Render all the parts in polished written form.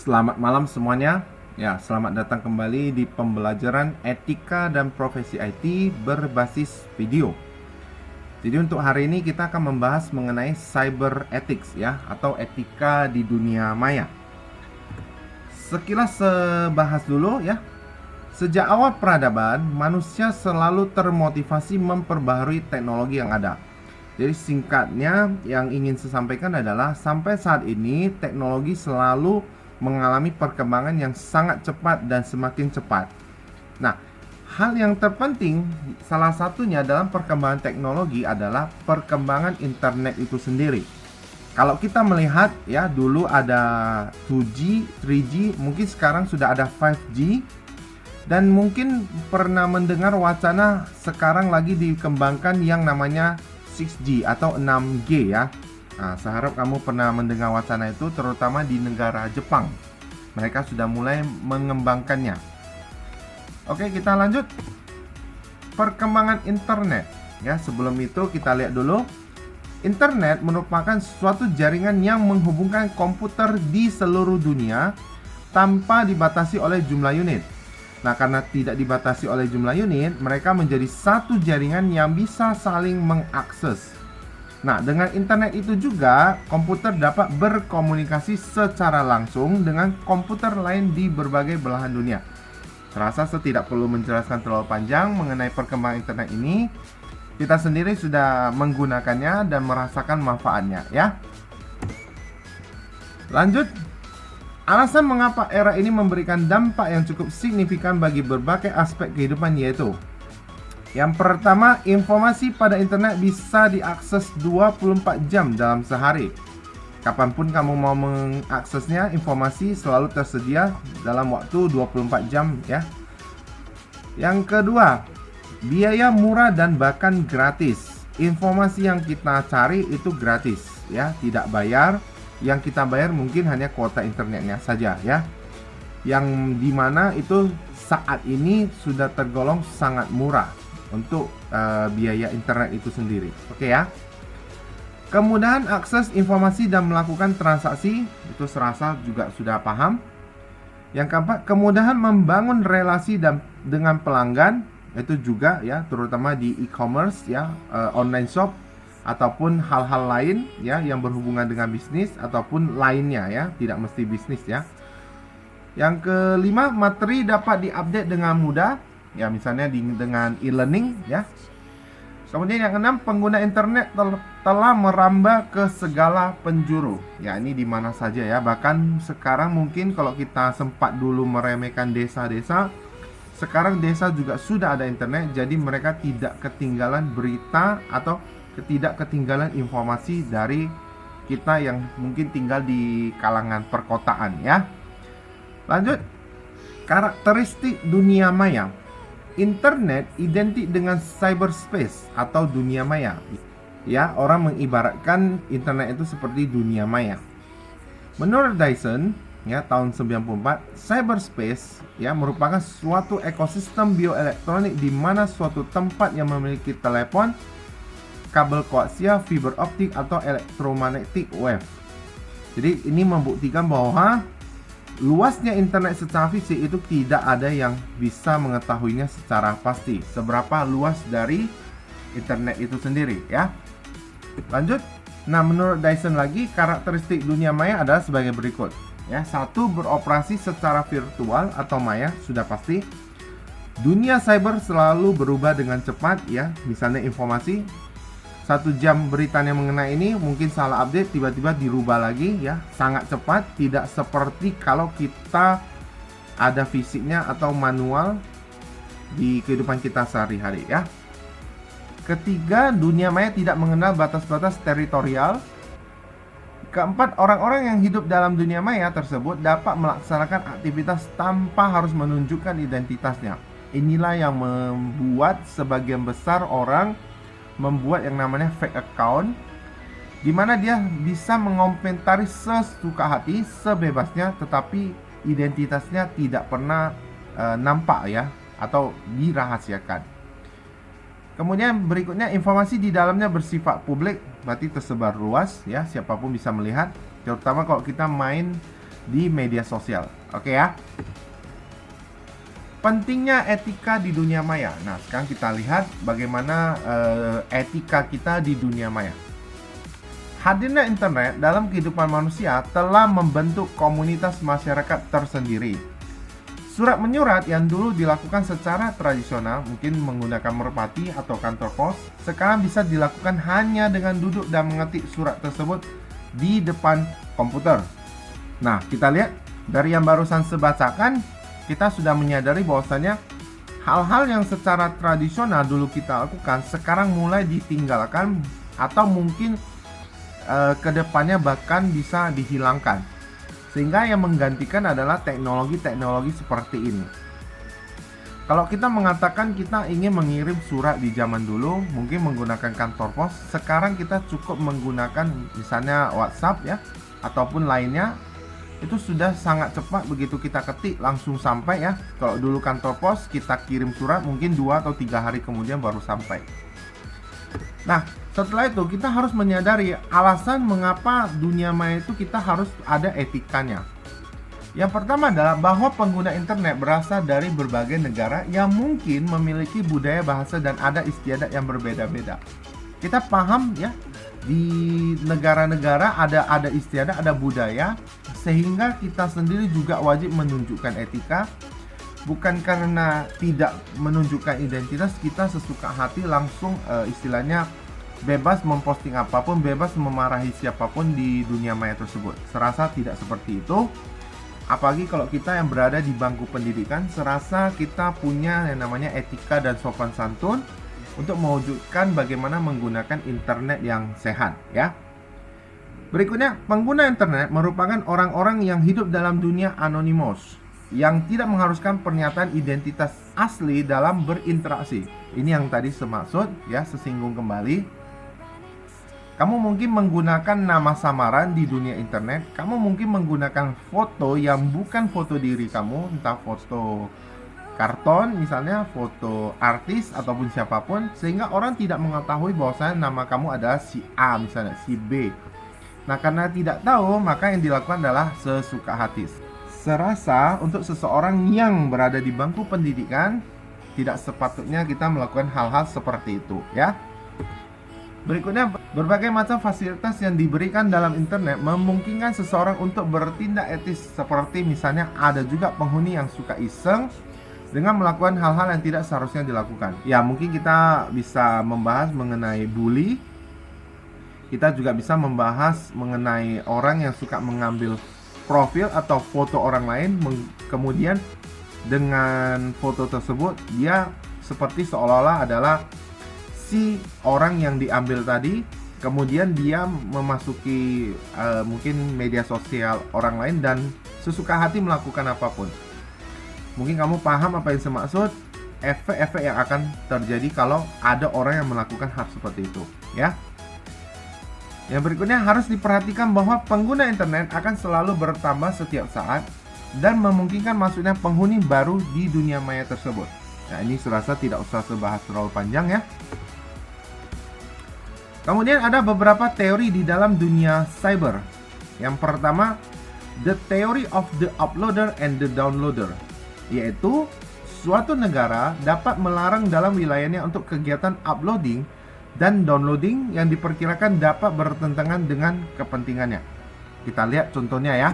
Selamat malam semuanya. Ya, selamat datang kembali di pembelajaran etika dan profesi IT berbasis video. Jadi untuk hari ini kita akan membahas mengenai cyber ethics ya, atau etika di dunia maya. Sekilas bahas dulu ya. Sejak awal peradaban, manusia selalu termotivasi memperbaharui teknologi yang ada. Jadi singkatnya yang ingin saya sampaikan adalah sampai saat ini teknologi selalu mengalami perkembangan yang sangat cepat dan semakin cepat. Nah, hal yang terpenting salah satunya dalam perkembangan teknologi adalah perkembangan internet itu sendiri. Kalau kita melihat ya, dulu ada 2G, 3G, mungkin sekarang sudah ada 5G, dan mungkin pernah mendengar wacana sekarang lagi dikembangkan yang namanya 6G atau 6G ya. Nah, saya harap kamu pernah mendengar wacana itu, terutama di negara Jepang. Mereka sudah mulai mengembangkannya. Oke, kita lanjut. Perkembangan internet. Ya, sebelum itu kita lihat dulu. Internet merupakan suatu jaringan yang menghubungkan komputer di seluruh dunia tanpa dibatasi oleh jumlah unit. Nah, karena tidak dibatasi oleh jumlah unit, mereka menjadi satu jaringan yang bisa saling mengakses. Nah, dengan internet itu juga, komputer dapat berkomunikasi secara langsung dengan komputer lain di berbagai belahan dunia. Serasa saya tidak perlu menjelaskan terlalu panjang mengenai perkembangan internet ini. Kita sendiri sudah menggunakannya dan merasakan manfaatnya, ya. Lanjut. Alasan mengapa era ini memberikan dampak yang cukup signifikan bagi berbagai aspek kehidupan yaitu: yang pertama, informasi pada internet bisa diakses 24 jam dalam sehari. Kapanpun kamu mau mengaksesnya, informasi selalu tersedia dalam waktu 24 jam ya. Yang kedua, biaya murah dan bahkan gratis. Informasi yang kita cari itu gratis ya, tidak bayar. Yang kita bayar mungkin hanya kuota internetnya saja ya. Yang dimana itu saat ini sudah tergolong sangat murah untuk biaya internet itu sendiri. Oke ya. Kemudahan akses informasi dan melakukan transaksi itu serasa juga sudah paham. Yang keempat, kemudahan membangun relasi dengan pelanggan itu juga ya, terutama di e-commerce ya, online shop ataupun hal-hal lain ya yang berhubungan dengan bisnis ataupun lainnya ya, tidak mesti bisnis ya. Yang kelima, materi dapat diupdate dengan mudah ya, misalnya dengan e-learning ya. Kemudian yang keenam, pengguna internet telah merambah ke segala penjuru. Ya, ini di mana saja ya. Bahkan sekarang mungkin kalau kita sempat dulu meremehkan desa-desa, sekarang desa juga sudah ada internet, jadi mereka tidak ketinggalan berita atau tidak ketinggalan informasi dari kita yang mungkin tinggal di kalangan perkotaan ya. Lanjut, karakteristik dunia maya. Internet identik dengan cyberspace atau dunia maya. Ya, orang mengibaratkan internet itu seperti dunia maya. Menurut Dyson, ya tahun 94, cyberspace ya merupakan suatu ekosistem bioelektronik di mana suatu tempat yang memiliki telepon, kabel koaksial, fiber optik atau elektromagnetic wave. Jadi ini membuktikan bahwa luasnya internet secara fisik itu tidak ada yang bisa mengetahuinya secara pasti seberapa luas dari internet itu sendiri ya. Lanjut. Nah, menurut Dyson lagi, karakteristik dunia maya adalah sebagai berikut ya. Satu, beroperasi secara virtual atau maya, sudah pasti. Dunia cyber selalu berubah dengan cepat ya. Misalnya informasi 1 jam beritanya mengenai ini mungkin salah update, tiba-tiba dirubah lagi ya, sangat cepat, tidak seperti kalau kita ada fisiknya atau manual di kehidupan kita sehari-hari ya. Ketiga, dunia maya tidak mengenal batas-batas teritorial. Keempat, orang-orang yang hidup dalam dunia maya tersebut dapat melaksanakan aktivitas tanpa harus menunjukkan identitasnya. Inilah yang membuat sebagian besar orang membuat yang namanya fake account, di mana dia bisa mengomentari sesuka hati, sebebasnya, tetapi identitasnya tidak pernah nampak ya, atau dirahasiakan. Kemudian berikutnya, informasi di dalamnya bersifat publik, berarti tersebar luas ya, siapapun bisa melihat. Terutama kalau kita main di media sosial. Oke ya. Pentingnya etika di dunia maya. Nah, sekarang kita lihat bagaimana etika kita di dunia maya. Hadirnya internet dalam kehidupan manusia telah membentuk komunitas masyarakat tersendiri. Surat menyurat yang dulu dilakukan secara tradisional, mungkin menggunakan merpati atau kantor pos, sekarang bisa dilakukan hanya dengan duduk dan mengetik surat tersebut di depan komputer. Nah, kita lihat dari yang barusan saya bacakan, kita sudah menyadari bahwasanya hal-hal yang secara tradisional dulu kita lakukan sekarang mulai ditinggalkan atau mungkin kedepannya bahkan bisa dihilangkan, sehingga yang menggantikan adalah teknologi-teknologi seperti ini. Kalau kita mengatakan kita ingin mengirim surat di zaman dulu mungkin menggunakan kantor pos, sekarang kita cukup menggunakan misalnya WhatsApp ya ataupun lainnya. Itu sudah sangat cepat, begitu kita ketik langsung sampai ya. Kalau dulu kantor pos kita kirim surat mungkin 2 atau 3 hari kemudian baru sampai. Nah, setelah itu kita harus menyadari alasan mengapa dunia maya itu kita harus ada etikanya. Yang pertama adalah bahwa pengguna internet berasal dari berbagai negara yang mungkin memiliki budaya, bahasa, dan adat istiadat yang berbeda-beda. Kita paham ya, di negara-negara ada istiadat, ada budaya, sehingga kita sendiri juga wajib menunjukkan etika. Bukan karena tidak menunjukkan identitas, kita sesuka hati langsung istilahnya bebas memposting apapun, bebas memarahi siapapun di dunia maya tersebut. Serasa tidak seperti itu. Apalagi kalau kita yang berada di bangku pendidikan, serasa kita punya yang namanya etika dan sopan santun untuk mewujudkan bagaimana menggunakan internet yang sehat ya. Berikutnya, pengguna internet merupakan orang-orang yang hidup dalam dunia anonymous, yang tidak mengharuskan pernyataan identitas asli dalam berinteraksi. Ini yang tadi semaksud ya, sesinggung kembali. Kamu mungkin menggunakan nama samaran di dunia internet. Kamu mungkin menggunakan foto yang bukan foto diri kamu, entah foto karton misalnya, foto artis ataupun siapapun, sehingga orang tidak mengetahui bahwasanya nama kamu adalah si A misalnya, si B. Nah, karena tidak tahu, maka yang dilakukan adalah sesuka hati. Serasa untuk seseorang yang berada di bangku pendidikan, tidak sepatutnya kita melakukan hal-hal seperti itu ya. Berikutnya, berbagai macam fasilitas yang diberikan dalam internet memungkinkan seseorang untuk bertindak etis, seperti misalnya ada juga penghuni yang suka iseng dengan melakukan hal-hal yang tidak seharusnya dilakukan. Ya, mungkin kita bisa membahas mengenai bully. Kita juga bisa membahas mengenai orang yang suka mengambil profil atau foto orang lain, kemudian dengan foto tersebut dia seperti seolah-olah adalah si orang yang diambil tadi, kemudian dia memasuki mungkin media sosial orang lain dan sesuka hati melakukan apapun. Mungkin kamu paham apa yang saya maksud, efek-efek yang akan terjadi kalau ada orang yang melakukan hal seperti itu ya. Yang berikutnya, harus diperhatikan bahwa pengguna internet akan selalu bertambah setiap saat dan memungkinkan masuknya penghuni baru di dunia maya tersebut. Nah, ini serasa tidak usah sebahas terlalu panjang ya. Kemudian ada beberapa teori di dalam dunia cyber. Yang pertama, the theory of the uploader and the downloader, yaitu suatu negara dapat melarang dalam wilayahnya untuk kegiatan uploading dan downloading yang diperkirakan dapat bertentangan dengan kepentingannya. Kita lihat contohnya ya.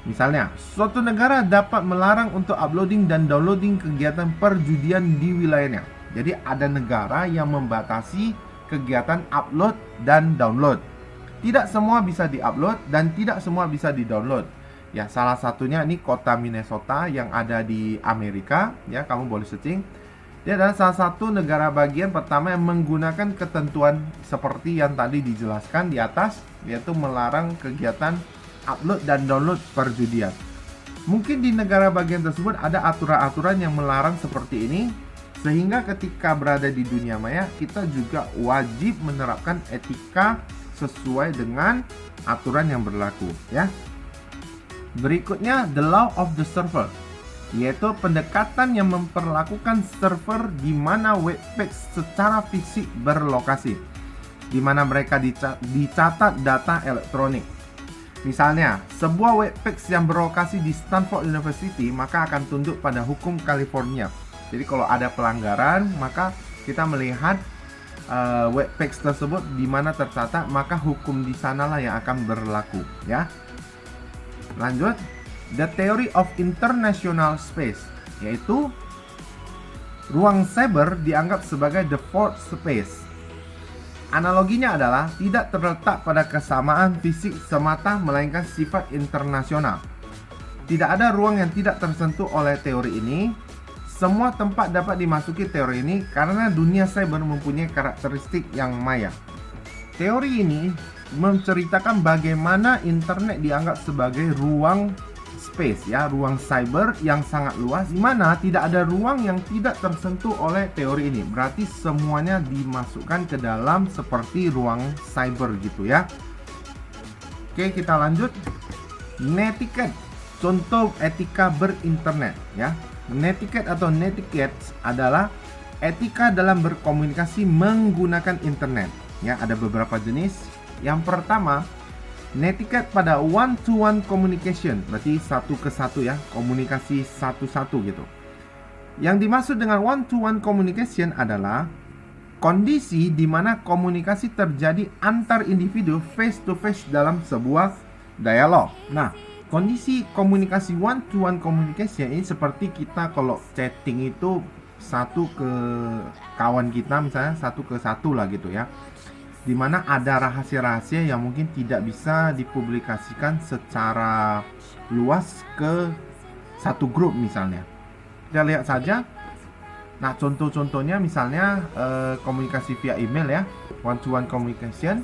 Misalnya, suatu negara dapat melarang untuk uploading dan downloading kegiatan perjudian di wilayahnya. Jadi ada negara yang membatasi kegiatan upload dan download. Tidak semua bisa diupload dan tidak semua bisa didownload. Ya, salah satunya ini kota Minnesota yang ada di Amerika. Ya, kamu boleh searching. Dia adalah salah satu negara bagian pertama yang menggunakan ketentuan seperti yang tadi dijelaskan di atas, yaitu melarang kegiatan upload dan download perjudian. Mungkin di negara bagian tersebut ada aturan-aturan yang melarang seperti ini, sehingga ketika berada di dunia maya, kita juga wajib menerapkan etika sesuai dengan aturan yang berlaku ya. Berikutnya, the law of the server, yaitu pendekatan yang memperlakukan server di mana webpage secara fisik berlokasi, di mana mereka dicatat data elektronik. Misalnya, sebuah web page yang berlokasi di Stanford University maka akan tunduk pada hukum California. Jadi kalau ada pelanggaran, maka kita melihat web page tersebut di mana tercatat, maka hukum di sanalah yang akan berlaku, ya. Lanjut, the theory of international space, yaitu ruang cyber dianggap sebagai the fourth space. Analoginya adalah tidak terletak pada kesamaan fisik semata, melainkan sifat internasional. Tidak ada ruang yang tidak tersentuh oleh teori ini. Semua tempat dapat dimasuki teori ini karena dunia cyber mempunyai karakteristik yang maya. Teori ini menceritakan bagaimana internet dianggap sebagai ruang space, ya, ruang cyber yang sangat luas, di mana tidak ada ruang yang tidak tersentuh oleh teori ini. Berarti semuanya dimasukkan ke dalam seperti ruang cyber gitu, ya. Oke, kita lanjut. Netiquette, contoh etika berinternet, ya. Netiquette atau netiquette adalah etika dalam berkomunikasi menggunakan internet, ya. Ada beberapa jenis. Yang pertama, netiquette pada one-to-one communication, berarti satu ke satu, ya, komunikasi satu-satu gitu. Yang dimaksud dengan one-to-one communication adalah kondisi di mana komunikasi terjadi antar individu face-to-face dalam sebuah dialog. Nah, kondisi komunikasi one-to-one communication ini seperti kita kalau chatting itu satu ke kawan kita, misalnya satu ke satu lah gitu, ya. Dimana ada rahasia-rahasia yang mungkin tidak bisa dipublikasikan secara luas ke satu grup misalnya. Kita lihat saja. Nah, contoh-contohnya misalnya komunikasi via email, ya, one-to-one communication.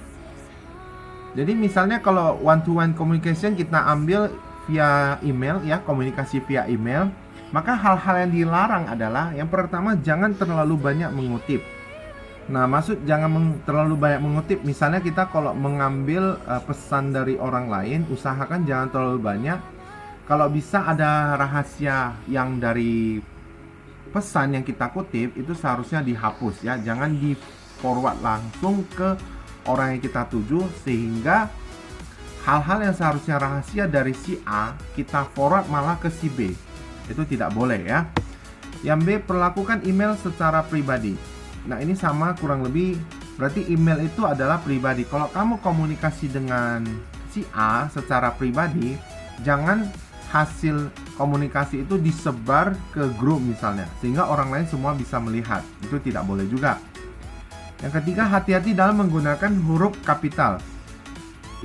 Jadi misalnya kalau one-to-one communication kita ambil via email, ya, komunikasi via email, maka hal-hal yang dilarang adalah yang pertama, jangan terlalu banyak mengutip. Nah, maksud jangan terlalu banyak mengutip. Misalnya kita kalau mengambil pesan dari orang lain, usahakan jangan terlalu banyak. Kalau bisa ada rahasia yang dari pesan yang kita kutip, itu seharusnya dihapus, ya. Jangan di forward langsung ke orang yang kita tuju, sehingga hal-hal yang seharusnya rahasia dari si A kita forward malah ke si B. Itu tidak boleh, ya. Yang B, perlakukan email secara pribadi. Nah, ini sama kurang lebih, berarti email itu adalah pribadi. Kalau kamu komunikasi dengan si A secara pribadi, jangan hasil komunikasi itu disebar ke grup misalnya, sehingga orang lain semua bisa melihat. Itu tidak boleh juga. Yang ketiga, hati-hati dalam menggunakan huruf kapital.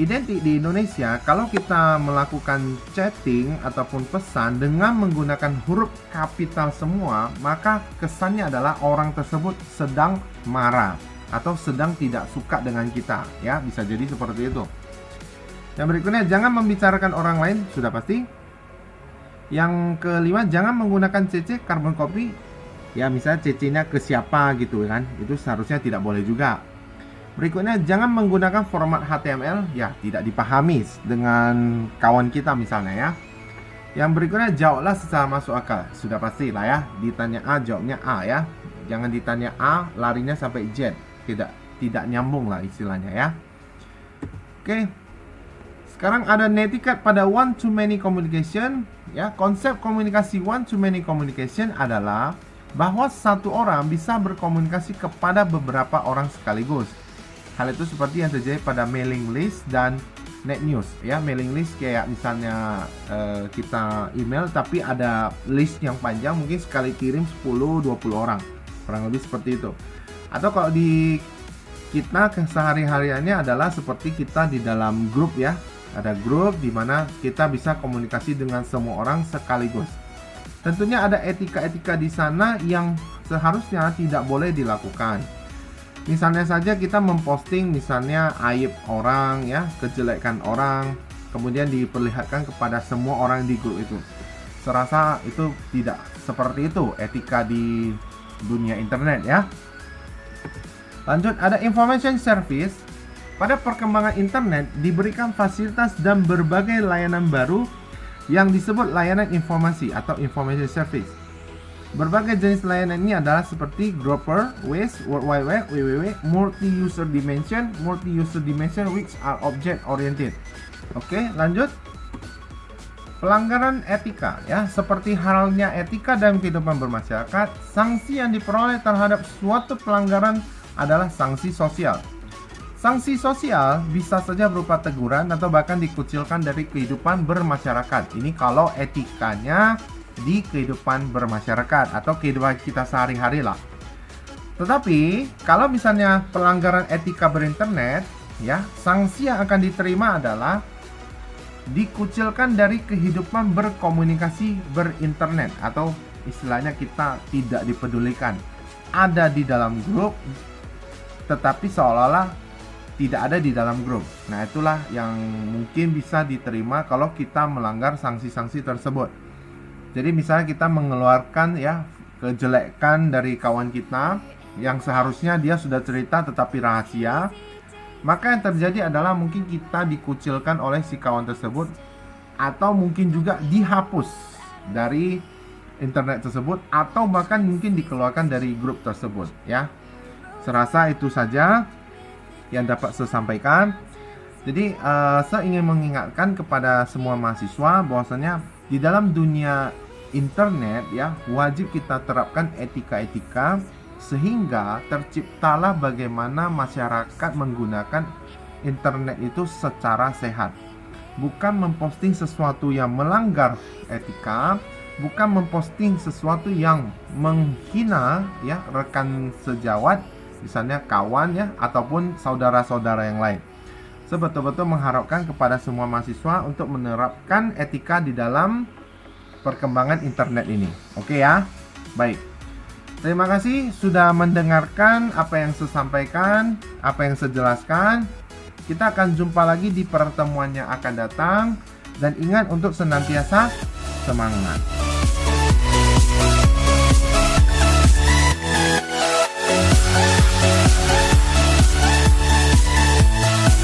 Identik di Indonesia, kalau kita melakukan chatting ataupun pesan dengan menggunakan huruf kapital semua, maka kesannya adalah orang tersebut sedang marah atau sedang tidak suka dengan kita, ya, bisa jadi seperti itu. Yang berikutnya, jangan membicarakan orang lain, sudah pasti. Yang kelima, jangan menggunakan CC, carbon copy, ya, misalnya CC-nya ke siapa gitu kan, itu seharusnya tidak boleh juga. Berikutnya, jangan menggunakan format HTML, ya, tidak dipahami dengan kawan kita misalnya, ya. Yang berikutnya, jawablah secara masuk akal, sudah pasti lah, ya. Ditanya A, jawabnya A, ya. Jangan ditanya A, larinya sampai Z, tidak nyambung lah istilahnya, ya. Oke. Sekarang ada netiquette pada one-to-many communication, ya. Konsep komunikasi one-to-many communication adalah bahwa satu orang bisa berkomunikasi kepada beberapa orang sekaligus. Hal itu seperti yang terjadi pada mailing list dan net news, ya. Mailing list kayak misalnya kita email tapi ada list yang panjang, mungkin sekali kirim 10-20 orang, kurang lebih seperti itu. Atau kalau di kita kesehari-hariannya adalah seperti kita di dalam grup, ya. Ada grup di mana kita bisa komunikasi dengan semua orang sekaligus. Tentunya ada etika-etika di sana yang seharusnya tidak boleh dilakukan. Misalnya saja kita memposting misalnya aib orang, ya, kejelekan orang, kemudian diperlihatkan kepada semua orang di grup itu. Serasa itu tidak seperti itu etika di dunia internet, ya. Lanjut, ada information service. Pada perkembangan internet diberikan fasilitas dan berbagai layanan baru yang disebut layanan informasi atau information service. Berbagai jenis layanan ini adalah seperti Grouper, WAS, World Wide Web, WWW, Multi-User Dimension, which are object-oriented. Oke, lanjut. Pelanggaran etika ya, seperti halnya etika dalam kehidupan bermasyarakat, sanksi yang diperoleh terhadap suatu pelanggaran adalah sanksi sosial. Sanksi sosial bisa saja berupa teguran atau bahkan dikucilkan dari kehidupan bermasyarakat. Ini kalau etikanya di kehidupan bermasyarakat atau kehidupan kita sehari-hari lah. Tetapi kalau misalnya pelanggaran etika berinternet ya, sanksi yang akan diterima adalah dikucilkan dari kehidupan berkomunikasi berinternet, atau istilahnya kita tidak dipedulikan. Ada di dalam grup tetapi seolah-olah tidak ada di dalam grup. Nah, itulah yang mungkin bisa diterima kalau kita melanggar sanksi-sanksi tersebut. Jadi misalnya kita mengeluarkan ya kejelekan dari kawan kita yang seharusnya dia sudah cerita tetapi rahasia, maka yang terjadi adalah mungkin kita dikucilkan oleh si kawan tersebut, atau mungkin juga dihapus dari internet tersebut, atau bahkan mungkin dikeluarkan dari grup tersebut ya. Serasa itu saja yang dapat saya sampaikan. Jadi saya ingin mengingatkan kepada semua mahasiswa bahwasanya di dalam dunia internet ya, wajib kita terapkan etika-etika sehingga terciptalah bagaimana masyarakat menggunakan internet itu secara sehat. Bukan memposting sesuatu yang melanggar etika, bukan memposting sesuatu yang menghina ya rekan sejawat, misalnya kawan ya, ataupun saudara-saudara yang lain. Saya betul-betul mengharapkan kepada semua mahasiswa untuk menerapkan etika di dalam perkembangan internet ini. Oke ya? Baik. Terima kasih sudah mendengarkan apa yang saya sampaikan, apa yang saya jelaskan. Kita akan jumpa lagi di pertemuan yang akan datang. Dan ingat untuk senantiasa semangat.